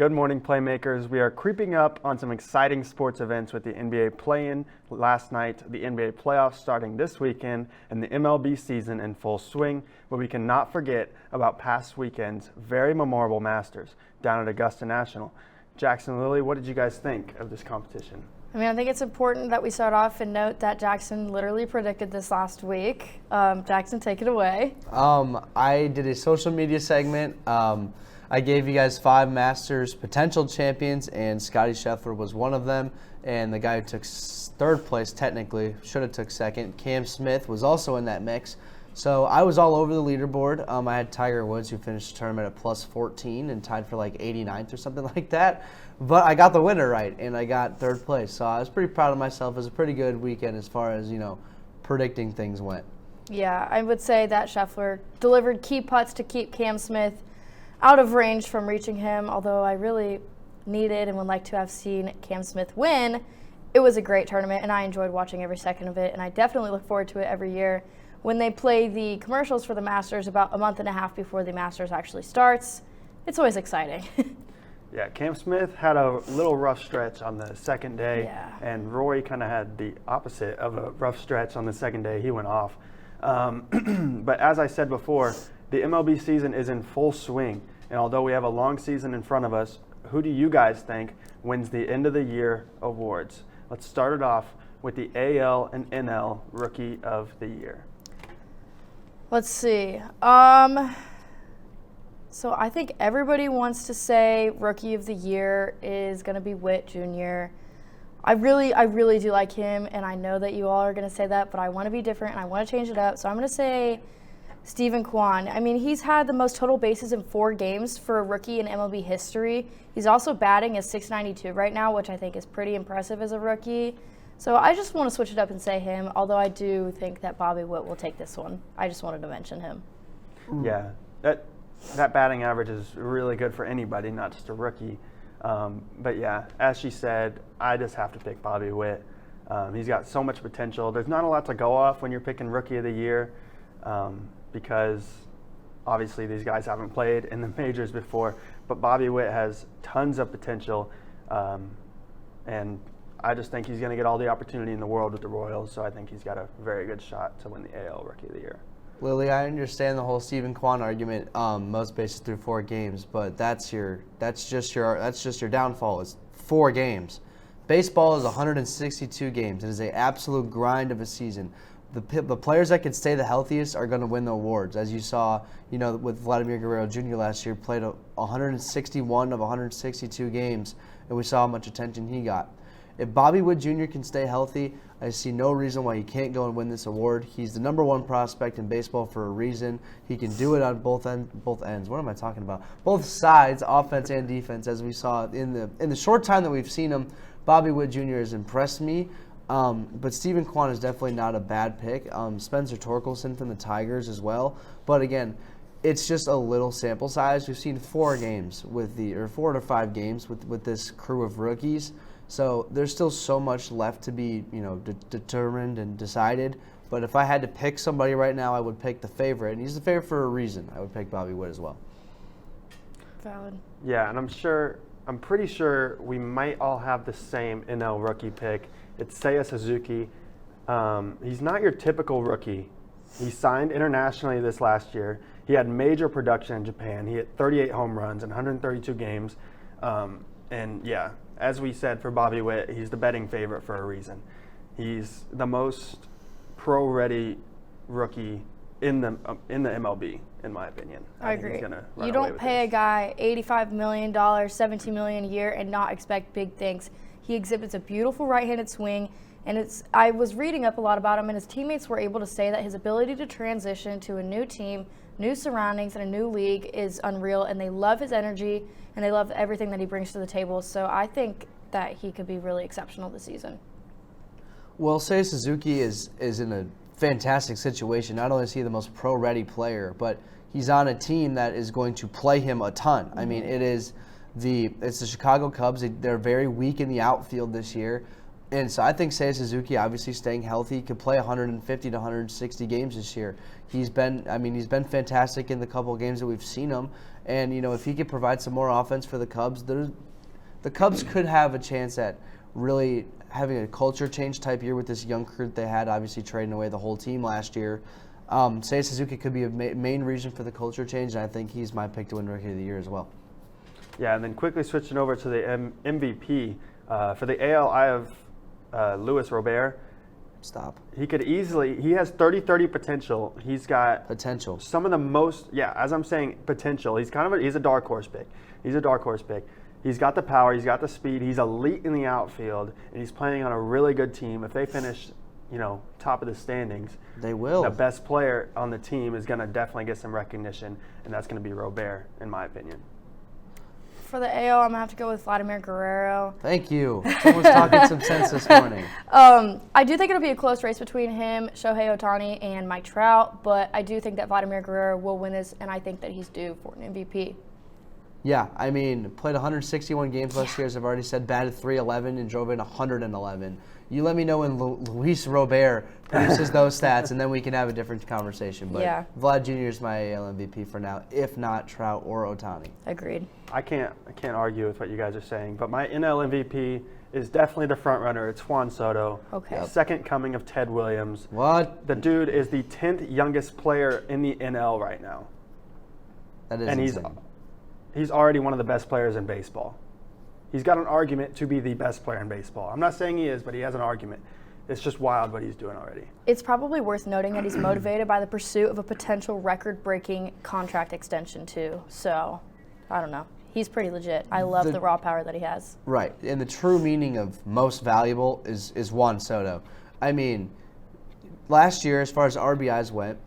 Good morning, Playmakers. We are creeping up on some exciting sports events with the NBA play-in last night, the NBA playoffs starting this weekend, and the MLB season in full swing. But we cannot forget about past weekend's very memorable Masters down at Augusta National. Jackson, Lily, what did you guys think of this competition? I think it's important that we start off and note that Jackson literally predicted this last week. Jackson, take it away. I did a social media segment. I gave you guys 5 Masters potential champions, and Scottie Scheffler was one of them. And the guy who took third place, technically, should have took second. Cam Smith was also in that mix. So I was all over the leaderboard. I had Tiger Woods, who finished the tournament at plus 14 and tied for like 89th or something like that. But I got the winner right, and I got third place. So I was pretty proud of myself. It was a pretty good weekend as far as, predicting things went. Yeah, I would say that Scheffler delivered key putts to keep Cam Smith out of range from reaching him, although I really needed and would like to have seen Cam Smith win. It was a great tournament, and I enjoyed watching every second of it, and I definitely look forward to it every year. When they play the commercials for the Masters about a month and a half before the Masters actually starts, it's always exciting. Yeah, Cam Smith had a little rough stretch on the second day, Yeah. and Rory kind of had the opposite of a rough stretch on the second day. He went off. But as I said before, the MLB season is in full swing, and although we have a long season in front of us, who do you guys think wins the end of the year awards? Let's start it off with the AL and NL Rookie of the Year. Let's see. So I think everybody wants to say Rookie of the Year is going to be Witt Jr. I really do like him, and I know that you all are going to say that, but I want to be different, and I want to change it up. So I'm going to say Steven Kwan. He's had the most total bases in 4 games for a rookie in MLB history. He's also batting at .692 right now, which I think is pretty impressive as a rookie. So I just want to switch it up and say him, although I do think that Bobby Witt will take this one. I just wanted to mention him. Yeah, that batting average is really good for anybody, not just a rookie. But yeah, as she said, I just have to pick Bobby Witt. He's got so much potential. There's not a lot to go off when you're picking Rookie of the Year because obviously these guys haven't played in the majors before. But Bobby Witt has tons of potential, and I just think he's going to get all the opportunity in the world with the Royals. So I think he's got a very good shot to win the AL Rookie of the Year. Lily, I understand the whole Steven Kwan argument, most bases through 4 games, but that's just your downfall. It's 4 games. Baseball is 162 games. It is an absolute grind of a season. The players that can stay the healthiest are going to win the awards. As you saw, with Vladimir Guerrero Jr. last year, played 161 of 162 games, and we saw how much attention he got. If Bobby Witt Jr. can stay healthy, I see no reason why he can't go and win this award. He's the #1 prospect in baseball for a reason. He can do it on both ends. What am I talking about? Both sides, offense and defense, as we saw in the short time that we've seen him. Bobby Witt Jr. has impressed me. But Steven Kwan is definitely not a bad pick. Spencer Torkelson from the Tigers as well. But again, it's just a little sample size. We've seen 4 games or 4 to 5 games with this crew of rookies. So there's still so much left to be, determined and decided. But if I had to pick somebody right now, I would pick the favorite, and he's the favorite for a reason. I would pick Bobby Witt as well. Valid. Yeah, and I'm pretty sure we might all have the same NL rookie pick. It's Seiya Suzuki. He's not your typical rookie. He signed internationally this last year. He had major production in Japan. He hit 38 home runs in 132 games. And yeah, as we said for Bobby Witt, he's the betting favorite for a reason. He's the most pro-ready rookie in the MLB, in my opinion. I agree. You don't pay a guy $85 million, $17 million a year and not expect big things. He exhibits a beautiful right-handed swing, and I was reading up a lot about him, and his teammates were able to say that his ability to transition to a new team, new surroundings, and a new league is unreal, and they love his energy, and they love everything that he brings to the table. So I think that he could be really exceptional this season. Well, Seiya Suzuki is in a fantastic situation. Not only is he the most pro-ready player, but he's on a team that is going to play him a ton. Mm-hmm. It's the Chicago Cubs. They're very weak in the outfield this year. And so I think Seiya Suzuki, obviously staying healthy, could play 150 to 160 games this year. He's been fantastic in the couple of games that we've seen him. And, if he could provide some more offense for the Cubs, the Cubs could have a chance at really having a culture change type year with this young crew that they had, obviously trading away the whole team last year. Seiya Suzuki could be a main reason for the culture change, and I think he's my pick to win Rookie of the Year as well. Yeah, and then quickly switching over to the MVP. For the AL, I have Luis Robert. Stop. He has 30-30 potential. He's got Potential. some of the most, as I'm saying, potential. He's he's a dark horse pick. He's got the power, he's got the speed, he's elite in the outfield, and he's playing on a really good team. If they finish, top of the standings, they will. The best player on the team is going to definitely get some recognition, and that's going to be Robert, in my opinion. For the AL, I'm going to have to go with Vladimir Guerrero. Thank you. Someone's talking some sense this morning. I do think it'll be a close race between him, Shohei Ohtani, and Mike Trout, but I do think that Vladimir Guerrero will win this, and I think that he's due for an MVP. Yeah, played 161 games last year, as I've already said, batted .311 and drove in 111. You let me know when Luis Robert produces those stats, and then we can have a different conversation. But Vlad Jr. is my AL MVP for now, if not Trout or Ohtani. Agreed. I can't argue with what you guys are saying, but my NL MVP is definitely the front runner. It's Juan Soto. Okay. The second coming of Ted Williams. What? The dude is the 10th youngest player in the NL right now. That is and insane. He's already one of the best players in baseball. He's got an argument to be the best player in baseball. I'm not saying he is, but he has an argument. It's just wild what he's doing already. It's probably worth noting that he's motivated by the pursuit of a potential record-breaking contract extension, too. So, I don't know. He's pretty legit. I love the raw power that he has. Right. And the true meaning of most valuable is Juan Soto. Last year, as far as RBIs went,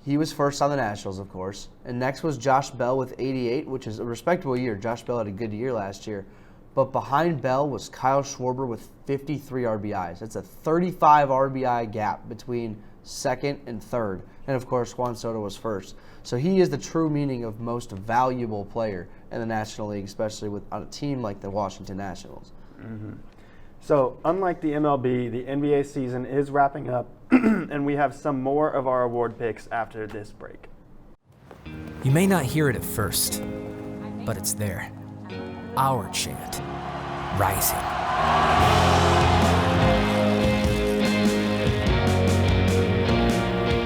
he was first on the Nationals, of course. And next was Josh Bell with 88, which is a respectable year. Josh Bell had a good year last year. But behind Bell was Kyle Schwarber with 53 RBIs. That's a 35 RBI gap between second and third. And, of course, Juan Soto was first. So he is the true meaning of most valuable player in the National League, especially on a team like the Washington Nationals. Mm-hmm. So, unlike the MLB, the NBA season is wrapping up, and we have some more of our award picks after this break. You may not hear it at first, but it's there. Our chant, rising.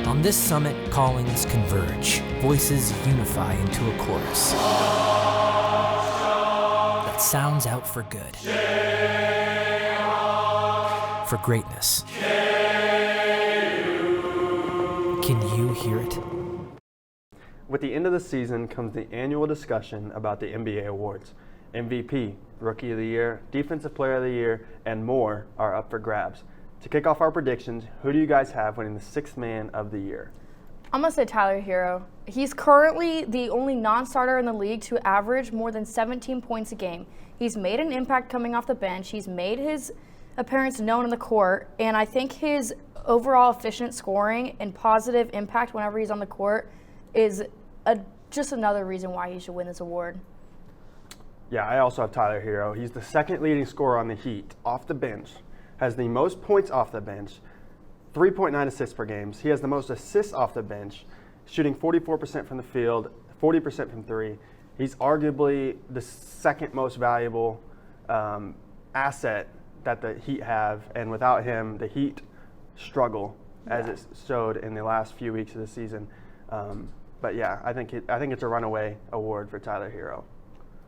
On this summit, callings converge, voices unify into a chorus that sounds out for good, for greatness. Can you hear it? With the end of the season comes the annual discussion about the NBA awards. MVP, Rookie of the Year, Defensive Player of the Year, and more are up for grabs. To kick off our predictions, who do you guys have winning the Sixth Man of the Year? I'm going to say Tyler Hero. He's currently the only non-starter in the league to average more than 17 points a game. He's made an impact coming off the bench. He's made his appearance known in the court, and I think his overall efficient scoring and positive impact whenever he's on the court is just another reason why he should win this award. Yeah, I also have Tyler Hero. He's the second leading scorer on the Heat, off the bench, has the most points off the bench, 3.9 assists per game. He has the most assists off the bench, shooting 44% from the field, 40% from three. He's arguably the second most valuable asset that the Heat have, and without him, the Heat struggle, as it showed in the last few weeks of the season. But yeah, I think it's a runaway award for Tyler Hero.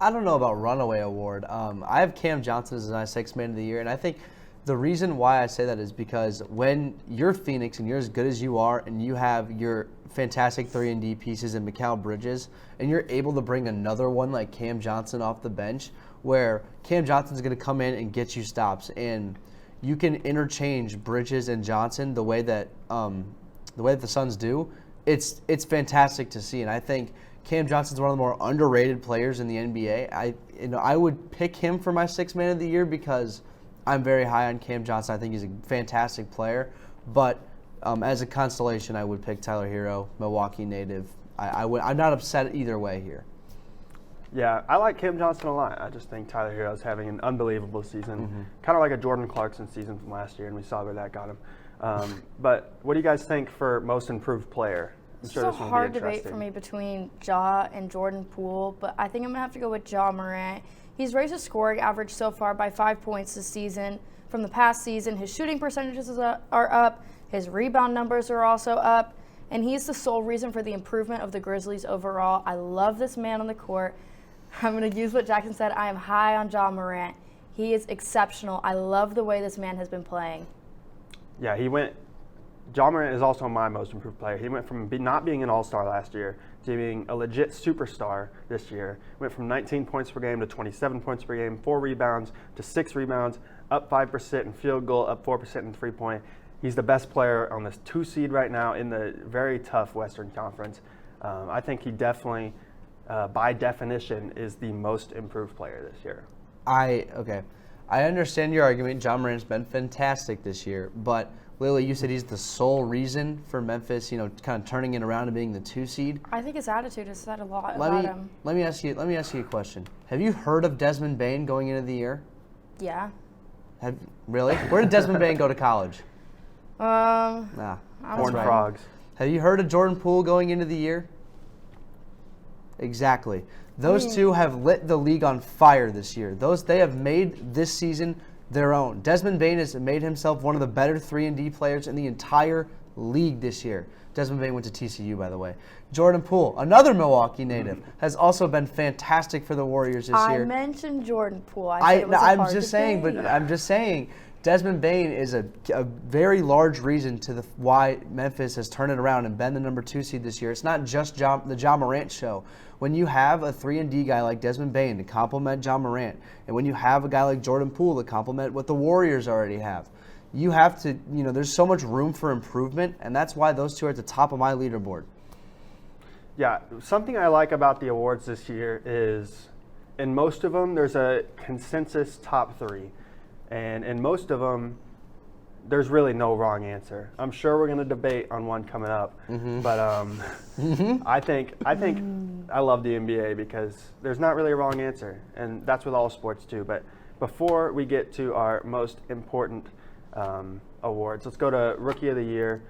I don't know about runaway award. I have Cam Johnson as my Sixth Man of the Year, and I think the reason why I say that is because when you're Phoenix and you're as good as you are, and you have your fantastic 3-and-D pieces in Mikal Bridges, and you're able to bring another one like Cam Johnson off the bench, where Cam Johnson's going to come in and get you stops, and you can interchange Bridges and Johnson the way that the Suns do. It's fantastic to see, and I think Cam Johnson's one of the more underrated players in the NBA. I would pick him for my Sixth Man of the Year because I'm very high on Cam Johnson. I think he's a fantastic player, but as a constellation, I would pick Tyler Hero, Milwaukee native. I'm not upset either way here. Yeah, I like Cam Johnson a lot. I just think Tyler Hero is having an unbelievable season, kind of like a Jordan Clarkson season from last year, and we saw where that got him. But what do you guys think for most improved player? I'm This sure is this a one will hard be debate interesting. for me between Ja and Jordan Poole, but I think I'm going to have to go with Ja Morant. He's raised his scoring average so far by 5 points this season from the past season. His shooting percentages are up. His rebound numbers are also up. And he's the sole reason for the improvement of the Grizzlies overall. I love this man on the court. I'm going to use what Jackson said. I am high on Ja Morant. He is exceptional. I love the way this man has been playing. Yeah, Ja Morant is also my most improved player. He went from not being an all-star last year to being a legit superstar this year. Went from 19 points per game to 27 points per game, 4 rebounds to 6 rebounds, up 5% in field goal, up 4% in three-point. He's the best player on this 2 seed right now in the very tough Western Conference. I think he definitely, by definition, is the most improved player this year. I understand your argument. Ja Morant's been fantastic this year, but Lily, you said he's the sole reason for Memphis, kind of turning it around and being the 2 seed. I think his attitude has said a lot about him. Let me ask you a question. Have you heard of Desmond Bane going into the year? Yeah. Really? Where did Desmond Bane go to college? Nah. Horned Frogs. Have you heard of Jordan Poole going into the year? Exactly. Those two have lit the league on fire this year. They have made this season their own. Desmond Bane has made himself one of the better 3-and-D players in the entire league this year. Desmond Bane went to TCU, by the way. Jordan Poole, another Milwaukee native, has also been fantastic for the Warriors this year. I mentioned Jordan Poole. I'm just saying, Desmond Bane is a very large reason to why Memphis has turned it around and been the number 2 seed this year. It's not just the Ja Morant show. When you have a 3-and-D guy like Desmond Bane to complement Ja Morant, and when you have a guy like Jordan Poole to complement what the Warriors already have, you have to, there's so much room for improvement, and that's why those two are at the top of my leaderboard. Yeah, something I like about the awards this year is in most of them there's a consensus top 3. And in most of them, there's really no wrong answer. I'm sure we're going to debate on one coming up, but I think I love the NBA because there's not really a wrong answer, and that's with all sports too. But before we get to our most important awards, let's go to Rookie of the Year.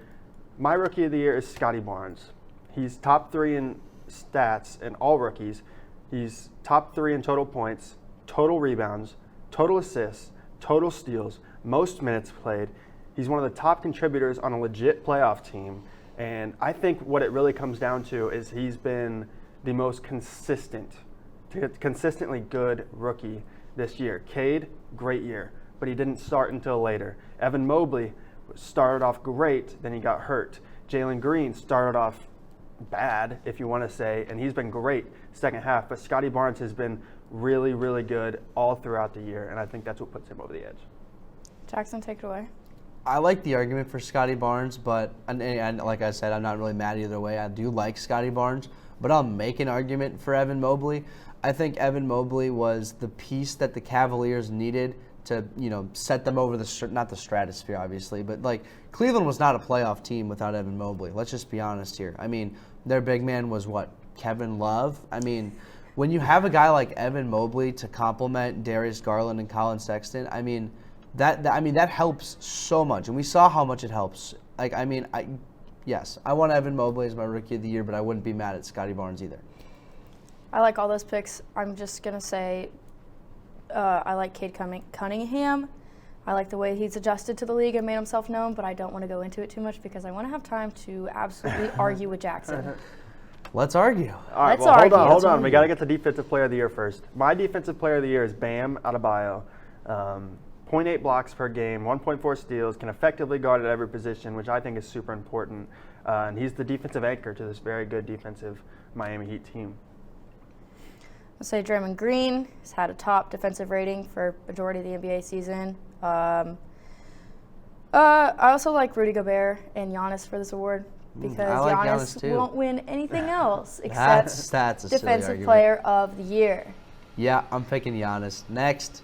My Rookie of the Year is Scotty Barnes. He's top 3 in stats in all rookies. He's top 3 in total points, total rebounds, total assists, total steals, most minutes played. He's one of the top contributors on a legit playoff team. And I think what it really comes down to is he's been the most consistently good rookie this year. Cade, great year, but he didn't start until later. Evan Mobley started off great, then he got hurt. Jalen Green started off bad, if you want to say, and he's been great second half. But Scotty Barnes has been really, really good all throughout the year, and I think that's what puts him over the edge. Jackson, take it away. I like the argument for Scotty Barnes, but and like I said, I'm not really mad either way. I do like Scotty Barnes, but I'll make an argument for Evan Mobley. I think Evan Mobley was the piece that the Cavaliers needed to, set them over not the stratosphere, obviously, but Cleveland was not a playoff team without Evan Mobley. Let's just be honest here. I mean, their big man was Kevin Love? I mean, when you have a guy like Evan Mobley to complement Darius Garland and Colin Sexton, that helps so much, and we saw how much it helps. Yes, I want Evan Mobley as my Rookie of the Year, but I wouldn't be mad at Scotty Barnes either. I like all those picks. I'm just going to say I like Cade Cunningham. I like the way he's adjusted to the league and made himself known, but I don't want to go into it too much because I want to have time to absolutely argue with Jackson. Let's argue. All right, hold on. We got to get to Defensive Player of the Year first. My Defensive Player of the Year is Bam Adebayo. 0.8 blocks per game, 1.4 steals, can effectively guard at every position, which I think is super important. And he's the defensive anchor to this very good defensive Miami Heat team. I'll say Draymond Green has had a top defensive rating for majority of the NBA season. I also like Rudy Gobert and Giannis for this award because Giannis won't win anything else except that's a Defensive Player of the Year. Yeah, I'm picking Giannis. Next.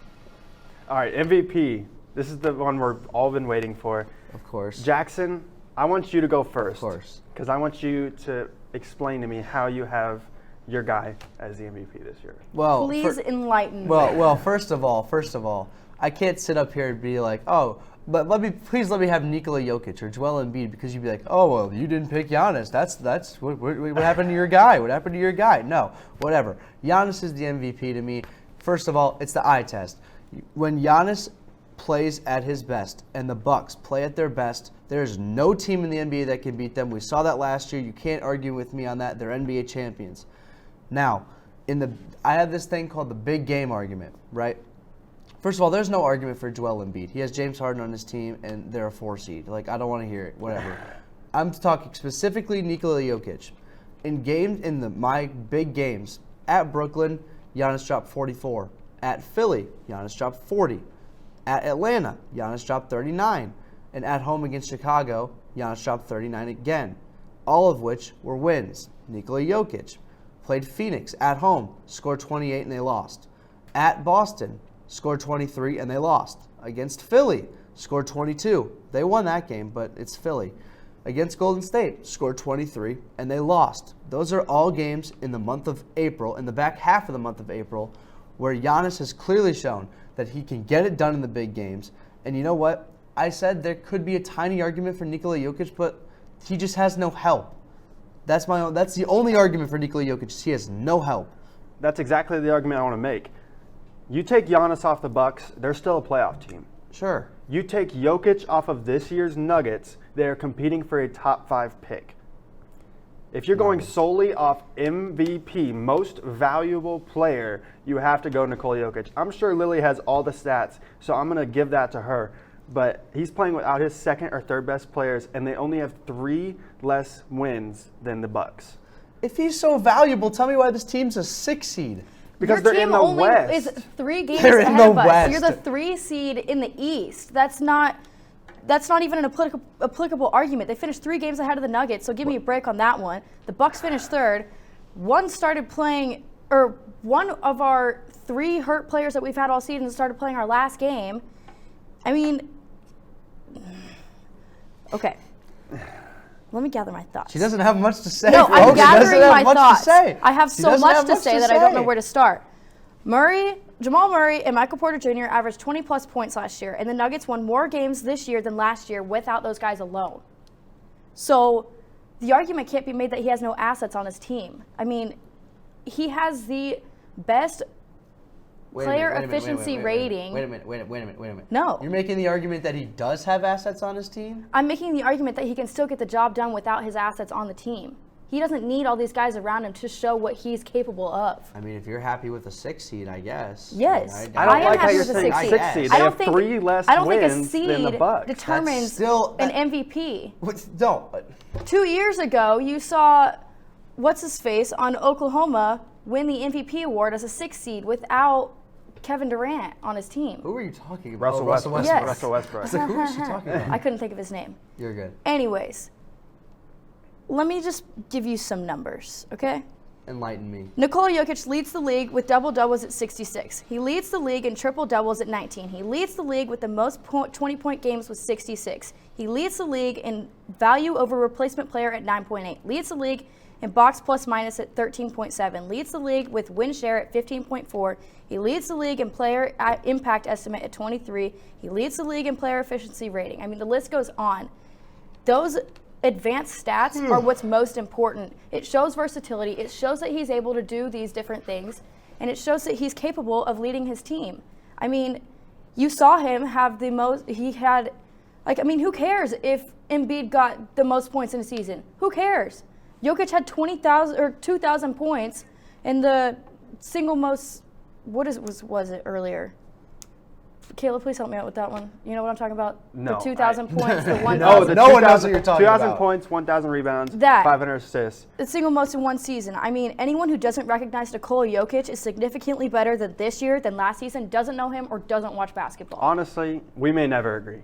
All right, MVP. This is the one we've all been waiting for. Of course. Jackson, I want you to go first. Of course. Because I want you to explain to me how you have your guy as the MVP this year. Well, please enlighten me. Well, first of all, I can't sit up here and be like, oh, But please let me have Nikola Jokic or Joel Embiid, because you'd be like, oh, well, you didn't pick Giannis. That's what happened to your guy? What happened to your guy? No, whatever. Giannis is the MVP to me. First of all, it's the eye test. When Giannis plays at his best and the Bucks play at their best, there's no team in the NBA that can beat them. We saw that last year. You can't argue with me on that. They're NBA champions. Now, I have this thing called the big game argument, right? First of all, there's no argument for Joel Embiid. He has James Harden on his team, and they're a 4 seed. Like, I don't want to hear it. Whatever. I'm talking specifically Nikola Jokic. My big games, at Brooklyn, Giannis dropped 44. At Philly, Giannis dropped 40. At Atlanta, Giannis dropped 39. And at home against Chicago, Giannis dropped 39 again. All of which were wins. Nikola Jokic played Phoenix at home, scored 28 and they lost. At Boston, scored 23 and they lost. Against Philly, scored 22. They won that game, but it's Philly. Against Golden State, scored 23 and they lost. Those are all games in the month of April, in the back half of the month of April, where Giannis has clearly shown that he can get it done in the big games. And you know what? I said there could be a tiny argument for Nikola Jokic, but he just has no help. That's the only argument for Nikola Jokic. He has no help. That's exactly the argument I want to make. You take Giannis off the Bucks, they're still a playoff team. Sure. You take Jokic off of this year's Nuggets, they're competing for a top 5 pick. If you're going solely off MVP, most valuable player, you have to go Nikola Jokic. I'm sure Lily has all the stats, so I'm going to give that to her. But he's playing without his second or third best players, and they only have 3 less wins than the Bucks. If he's so valuable, tell me why this team's a 6 seed. Because Your they're in team the only West. is 3 games They're in ahead the of us. West. You're the 3 seed in the East. That's not even an applicable argument. They finished 3 games ahead of the Nuggets, so give me a break on that one. The Bucks finished 3rd. One of our 3 hurt players that we've had all season started playing our last game. I mean, okay. Let me gather my thoughts. She doesn't have much to say. No, folks. I'm gathering my much thoughts. To say. I have She so doesn't much have to say that I don't know where to start. Jamal Murray and Michael Porter Jr. averaged 20-plus points last year, and the Nuggets won more games this year than last year without those guys alone. So the argument can't be made that he has no assets on his team. I mean, he has the best player efficiency rating. Wait a minute. No. You're making the argument that he does have assets on his team? I'm making the argument that he can still get the job done without his assets on the team. He doesn't need all these guys around him to show what he's capable of. I mean, if you're happy with a 6 seed, I guess. Yes. I don't am like how happy you're with a saying 6 6 seed. seed. They have 3 less I don't think a wins than the seed Bucks. determines still- an MVP. No. 2 years ago, you saw what's-his-face on Oklahoma win the MVP award as a 6 seed without Kevin Durant on his team. Who are you talking about? Russell Westbrook. Yes. Russell Westbrook. I was like, who is she talking about? I couldn't think of his name. You're good. Anyways, let me just give you some numbers, okay? Enlighten me. Nikola Jokic leads the league with double-doubles at 66. He leads the league in triple-doubles at 19. He leads the league with the most 20-point games with 66. He leads the league in value over replacement player at 9.8. Leads the league in box plus minus at 13.7. Leads the league with win share at 15.4. He leads the league in player impact estimate at 23. He leads the league in player efficiency rating. I mean, the list goes on. Those advanced stats are what's most important. It shows versatility. It shows that he's able to do these different things, and it shows that he's capable of leading his team. I mean, you saw him have the most. He had, who cares if Embiid got the most points in a season? Who cares? Jokic had 2,000 points, and the single most. Was it earlier? Caleb, please help me out with that one. You know what I'm talking about? No, The 2,000 points, the 1,000. No one knows what you're talking 2,000 about. points, 1,000 rebounds, That. 500 assists. The single most in one season. I mean, anyone who doesn't recognize Nikola Jokic is significantly better than this year than last season, doesn't know him, or doesn't watch basketball. Honestly, we may never agree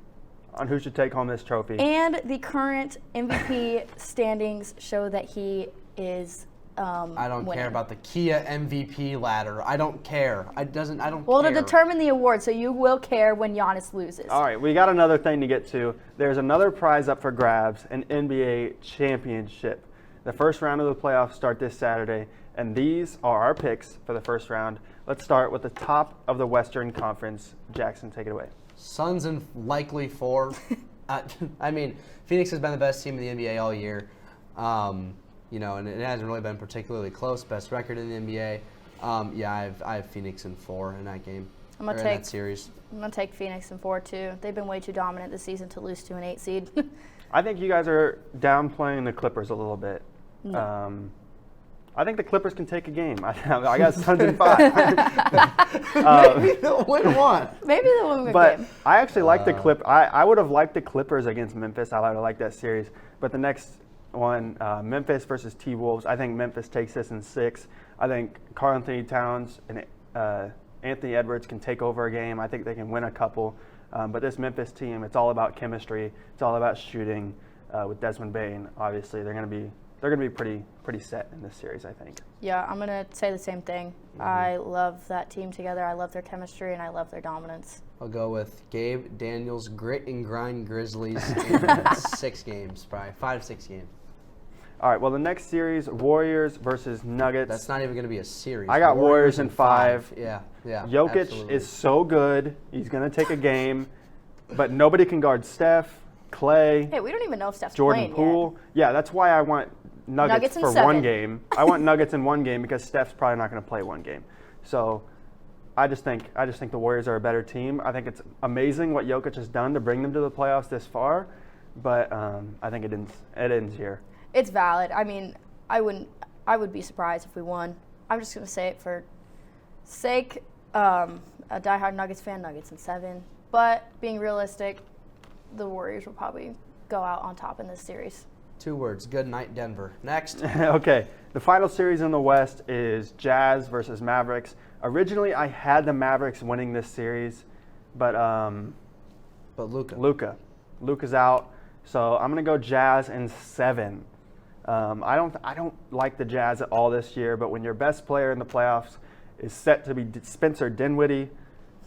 on who should take home this trophy. And the current MVP standings show that he is I don't winning. care about the Kia MVP ladder. I don't care. Well, care. to determine the award, so you will care when Giannis loses. All right, we got another thing to get to. There's another prize up for grabs, an NBA championship. The first round of the playoffs start this Saturday, and these are our picks for the first round. Let's start with the top of the Western Conference. Jackson, take it away. Suns in likely 4. I mean, Phoenix has been the best team in the NBA all year. You know, and it hasn't really been particularly close. Best record in the NBA. Yeah, I have Phoenix in 4 in that game. In that series. I'm gonna take Phoenix in 4 too. They've been way too dominant this season to lose to an 8 seed. I think you guys are downplaying the Clippers a little bit. No. I think the Clippers can take a game. I got Suns in 5. Maybe they'll win one. Maybe they'll win a But game. I actually like the I would have liked the Clippers against Memphis. I would have liked that series. But the next one, Memphis versus T-Wolves, I think Memphis takes this in 6. I think Karl Anthony Towns and Anthony Edwards can take over a game. I think they can win a couple. But this Memphis team, it's all about chemistry. It's all about shooting. With Desmond Bane, obviously, they're going to be pretty set in this series, I think. Yeah, I'm gonna say the same thing. I love that team together. I love their chemistry and I love their dominance. I'll go with Gabe Daniels, Grit and Grind Grizzlies in 6 games, probably 5-6 games. All right. Well, the next series, Warriors versus Nuggets. That's not even going to be a series. I got Warriors in 5. Yeah. Jokic absolutely. is so good. He's going to take a game, but nobody can guard Steph, Clay, Hey, we don't even know if Steph's Jordan playing Poole. Yeah, that's why I want Nuggets in for 7. 1 game. I want Nuggets in 1 game because Steph's probably not going to play 1 game. So I just think the Warriors are a better team. I think it's amazing what Jokic has done to bring them to the playoffs this far, but I think it ends here. It's valid. I mean, I would be surprised if we won. I'm just gonna say it for sake. A diehard Nuggets fan, Nuggets in 7. But being realistic, the Warriors will probably go out on top in this series. 2 words. Good night, Denver. Next. Okay, the final series in the West is Jazz versus Mavericks. Originally, I had the Mavericks winning this series, but Luka's out, so I'm gonna go Jazz in 7. I don't like the Jazz at all this year, but when your best player in the playoffs is set to be Spencer Dinwiddie,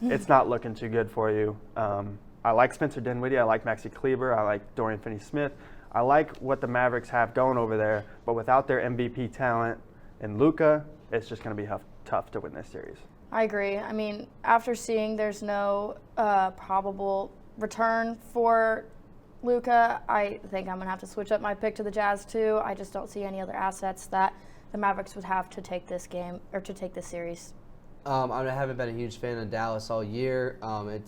it's not looking too good for you. I like Spencer Dinwiddie. I like Maxi Kleber. I like Dorian Finney-Smith. I like what the Mavericks have going over there, but without their MVP talent and Luka, it's just going to be tough to win this series. I agree. I mean, after seeing there's no probable return for Luka, I think I'm going to have to switch up my pick to the Jazz too. I just don't see any other assets that the Mavericks would have to take this game or to take this series. I haven't been a huge fan of Dallas all year.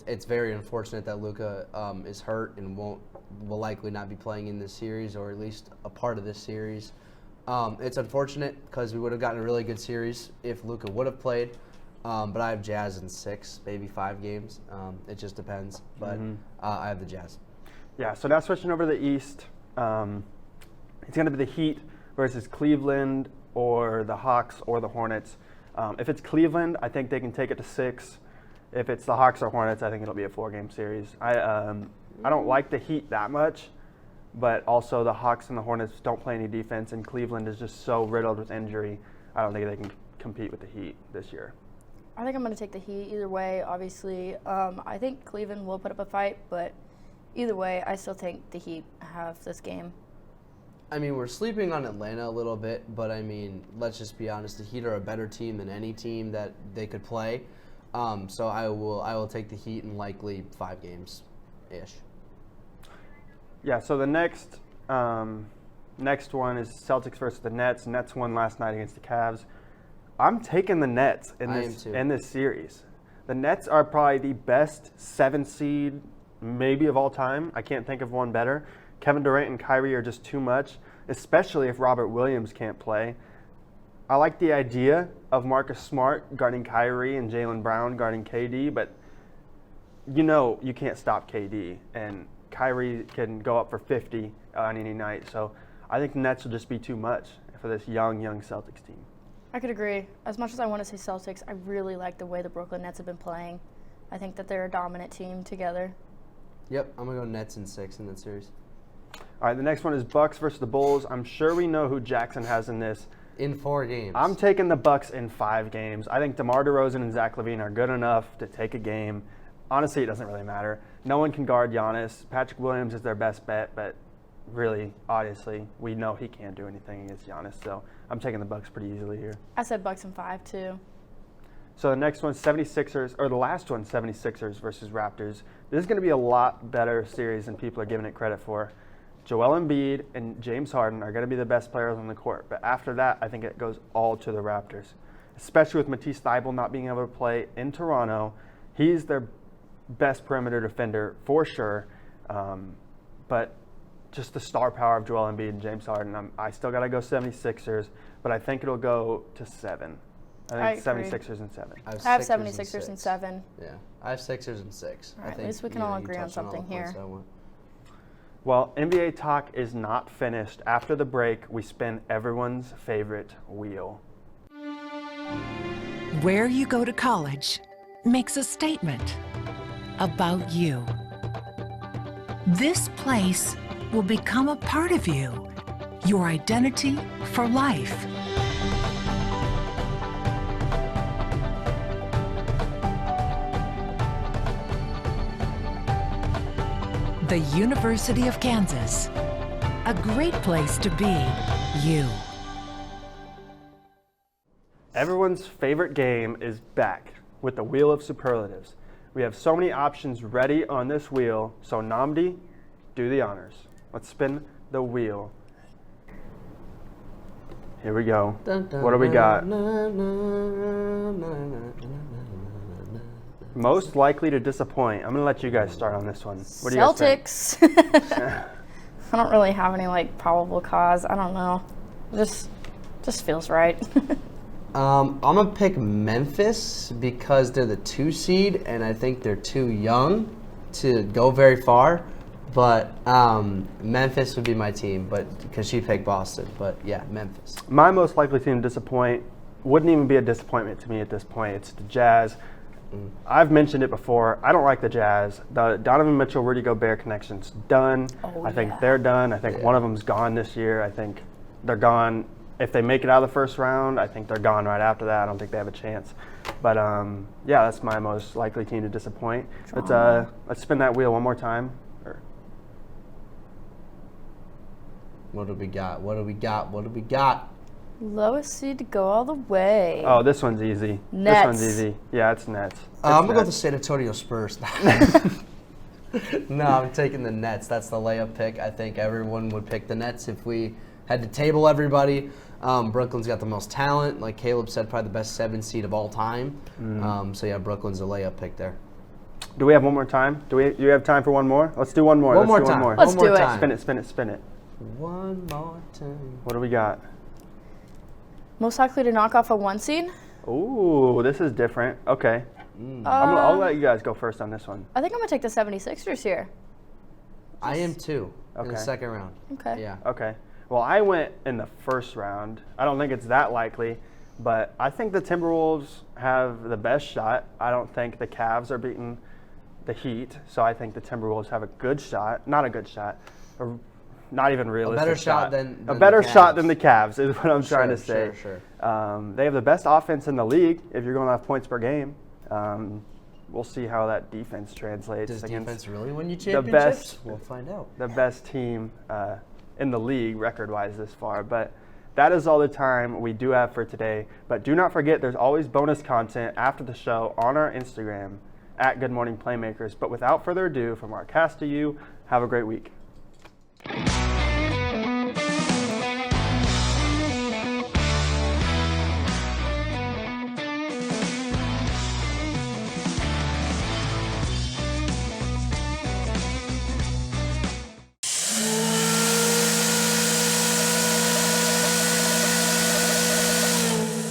It's very unfortunate that Luka is hurt and will likely not be playing in this series, or at least a part of this series. It's unfortunate because we would have gotten a really good series if Luka would have played. But I have Jazz in 6, maybe 5 games. It just depends. But I have the Jazz. Yeah, so now switching over to the East, it's going to be the Heat versus Cleveland or the Hawks or the Hornets. If it's Cleveland, I think they can take it to 6. If it's the Hawks or Hornets, I think it'll be a 4-game series. I don't like the Heat that much, but also the Hawks and the Hornets don't play any defense, and Cleveland is just so riddled with injury. I don't think they can compete with the Heat this year. I think I'm going to take the Heat either way, obviously. I think Cleveland will put up a fight, but either way, I still think the Heat have this game. I mean, we're sleeping on Atlanta a little bit, but I mean, let's just be honest. The Heat are a better team than any team that they could play. So I will take the Heat in likely 5 games-ish. Yeah, so the next one is Celtics versus the Nets. Nets won last night against the Cavs. I'm taking the Nets in this series. The Nets are probably the best 7 seed maybe of all time. I can't think of one better. Kevin Durant and Kyrie are just too much, especially if Robert Williams can't play. I like the idea of Marcus Smart guarding Kyrie and Jaylen Brown guarding KD, but you can't stop KD, and Kyrie can go up for 50 on any night. So I think the Nets will just be too much for this young Celtics team. I could agree. As much as I want to say Celtics, I really like the way the Brooklyn Nets have been playing. I think that they're a dominant team together. Yep, I'm going to go Nets in 6 in that series. All right, the next one is Bucks versus the Bulls. I'm sure we know who Jackson has in this. In 4 games. I'm taking the Bucks in 5 games. I think DeMar DeRozan and Zach LaVine are good enough to take a game. Honestly, it doesn't really matter. No one can guard Giannis. Patrick Williams is their best bet, but really, obviously, we know he can't do anything against Giannis. So I'm taking the Bucks pretty easily here. I said Bucks in 5 too. So the next one, 76ers, or the last one, 76ers versus Raptors. This is going to be a lot better series than people are giving it credit for. Joel Embiid and James Harden are going to be the best players on the court. But after that, I think it goes all to the Raptors, especially with Matisse Thybulle not being able to play in Toronto. He's their best perimeter defender for sure. But just the star power of Joel Embiid and James Harden, I still got to go 76ers, but I think it'll go to 7. I think 76ers and 7. I have 76ers and 7. Yeah, I have Sixers and 6. All right, at least we can all agree on something here. Well, NBA talk is not finished. After the break, we spin everyone's favorite wheel. Where you go to college makes a statement about you. This place will become a part of you, your identity for life. The University of Kansas, a great place to be you. Everyone's favorite game is back with the Wheel of Superlatives. We have so many options ready on this wheel, so Namdi, do the honors. Let's spin the wheel. Here we go. What do we got? Most likely to disappoint. I'm going to let you guys start on this one. What do you guys think? Celtics. I don't really have any like probable cause. I don't know. Just feels right. I'm going to pick Memphis because they're the 2 seed, and I think they're too young to go very far. But Memphis would be my team, but because she picked Boston. But yeah, Memphis. My most likely team to disappoint wouldn't even be a disappointment to me at this point. It's the Jazz. I've mentioned it before. I don't like the Jazz. The Donovan Mitchell, Rudy Gobert connection's done. I think they're done. I think one of them's gone this year. I think they're gone. If they make it out of the first round, I think they're gone right after that. I don't think they have a chance. But yeah, that's my most likely team to disappoint. Let's spin that wheel one more time. What do we got? What do we got? What do we got? Lowest seed to go all the way. Oh, this one's easy. Nets. This one's easy. Yeah, it's Nets. I'm going to go with the San Antonio Spurs. No, I'm taking the Nets. That's the layup pick. I think everyone would pick the Nets if we had to table everybody. Brooklyn's got the most talent. Like Caleb said, probably the best 7 seed of all time. So yeah, Brooklyn's a layup pick there. Do we have one more time? Do you have time for one more? Let's do one more. One more time. Let's do it. Spin it, spin it, spin it. One more time. What do we got? Most likely to knock off a 1 seed? Ooh, this is different. Okay. I'll let you guys go first on this one. I think I'm going to take the 76ers here. I am too. In the Okay. second round. Okay. Yeah. Okay. Well, I went in the first round. I don't think it's that likely, but I think the Timberwolves have the best shot. I don't think the Cavs are beating the Heat, so I think the Timberwolves have a good shot. Not a good shot. Not even realistic. better shot than a better the shot Cavs. than the Cavs is what I'm trying to say. Sure. They have the best offense in the league if you're going to have points per game. We'll see how that defense translates. Does against defense really win you the championships? best, We'll find out. the best team in the league record-wise this far. But that is all the time we do have for today. But do not forget, there's always bonus content after the show on our Instagram at Good Morning Playmakers. But without further ado, from our cast to you, have a great week.